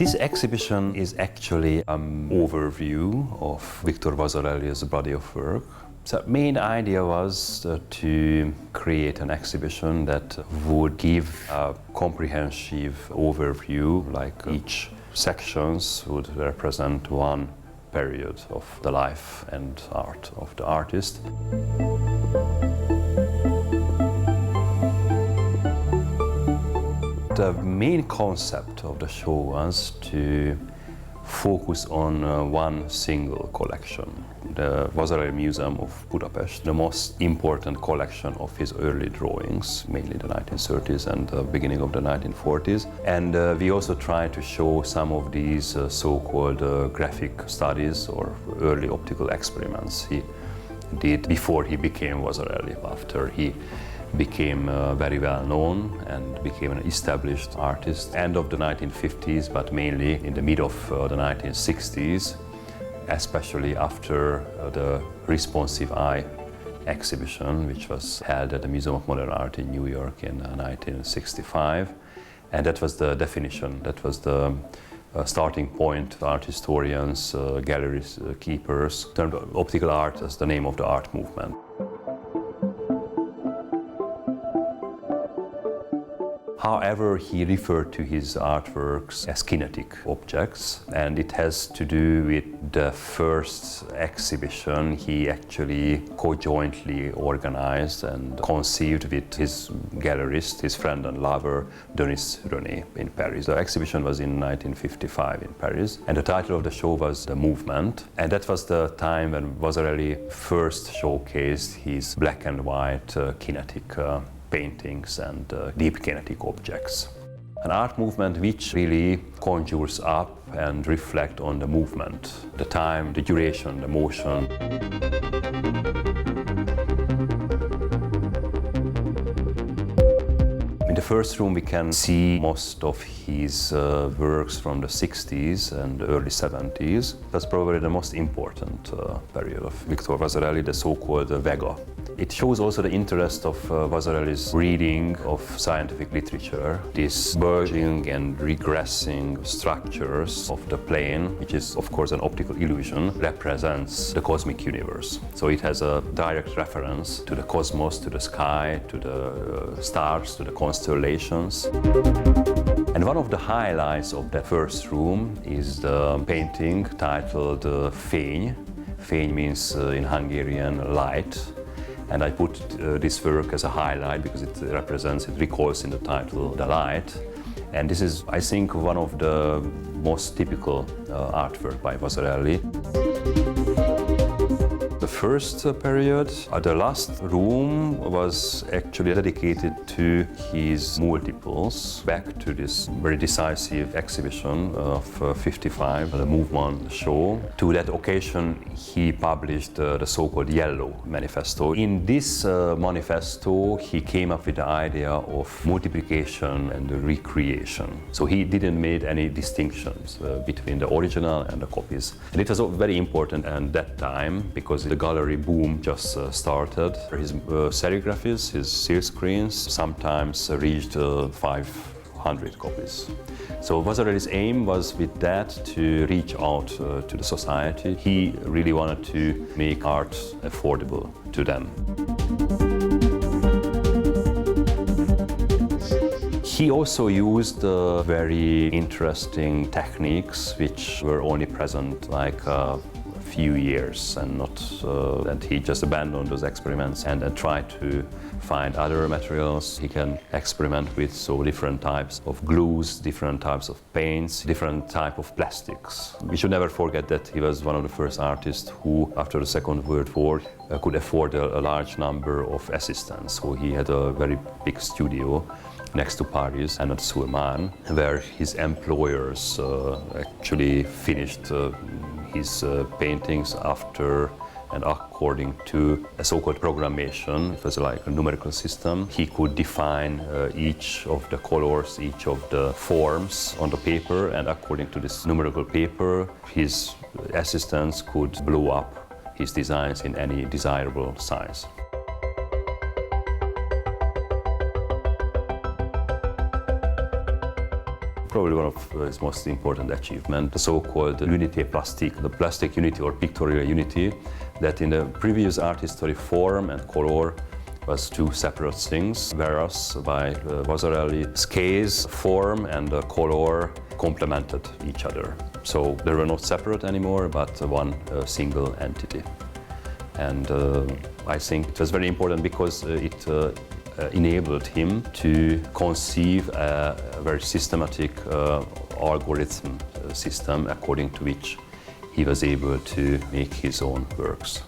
This exhibition is actually an overview of Victor Vasarely's body of work. The main idea was to create an exhibition that would give a comprehensive overview, like each sections would represent one period of the life and art of the artist. The main concept of the show was to focus on one single collection. The Vasarely Museum of Budapest, the most important collection of his early drawings, mainly the 1930s and the beginning of the 1940s. And we also tried to show some of these so-called graphic studies or early optical experiments he did before he became Vasarely, after he became very well known and became an established artist end of the 1950s, but mainly in the mid of the 1960s, especially after the Responsive Eye exhibition, which was held at the Museum of Modern Art in New York in 1965. And that was the definition, that was the starting point. Art historians, galleries, keepers termed optical art as the name of the art movement. However, he referred to his artworks as kinetic objects, and it has to do with the first exhibition he actually co-jointly organized and conceived with his gallerist, his friend and lover, Denis René, in Paris. The exhibition was in 1955 in Paris, and the title of the show was The Movement, and that was the time when Vasarely first showcased his black and white kinetic paintings and deep kinetic objects. An art movement which really conjures up and reflects on the movement, the time, the duration, the motion. In the first room we can see most of his works from the 60s and early 70s. That's probably the most important period of Victor Vasarely, the so-called Vega. It shows also the interest of Vasarely's reading of scientific literature. These merging and regressing structures of the plane, which is of course an optical illusion, represents the cosmic universe. So it has a direct reference to the cosmos, to the sky, to the stars, to the constellations. And one of the highlights of the first room is the painting titled Fény. Fény means in Hungarian light. And I put this work as a highlight because it recalls in the title The Light. And this is, I think, one of the most typical artwork by Vasarely. The first period, the last room was actually dedicated to his multiples, back to this very decisive exhibition of 55, the Movement show. To that occasion, he published the so-called Yellow Manifesto. In this manifesto, he came up with the idea of multiplication and recreation. So he didn't make any distinctions between the original and the copies. And it was very important at that time because the gallery boom just started. His serigraphies, his silk screens, sometimes reached 500 copies. So Vasarely's aim was with that to reach out to the society. He really wanted to make art affordable to them. He also used very interesting techniques which were only present like few years, and not that he just abandoned those experiments and tried to find other materials he can experiment with. So different types of glues, different types of paints, different type of plastics. We should never forget that he was one of the first artists who, after the Second World War, could afford a large number of assistants. So he had a very big studio next to Paris and at Surman, where his employers actually finished his paintings after and according to a so-called programmation. It was like a numerical system. He could define each of the colors, each of the forms on the paper, and according to this numerical paper, his assistants could blow up his designs in any desirable size. probably one of his most important achievements, the so-called l'unité plastique, the plastic unity or pictorial unity, that in the previous art history form and color was two separate things, whereas by Vasarely, scales, form and color complemented each other. So they were not separate anymore, but one single entity. And I think it was very important because it enabled him to conceive a very systematic algorithm system according to which he was able to make his own works.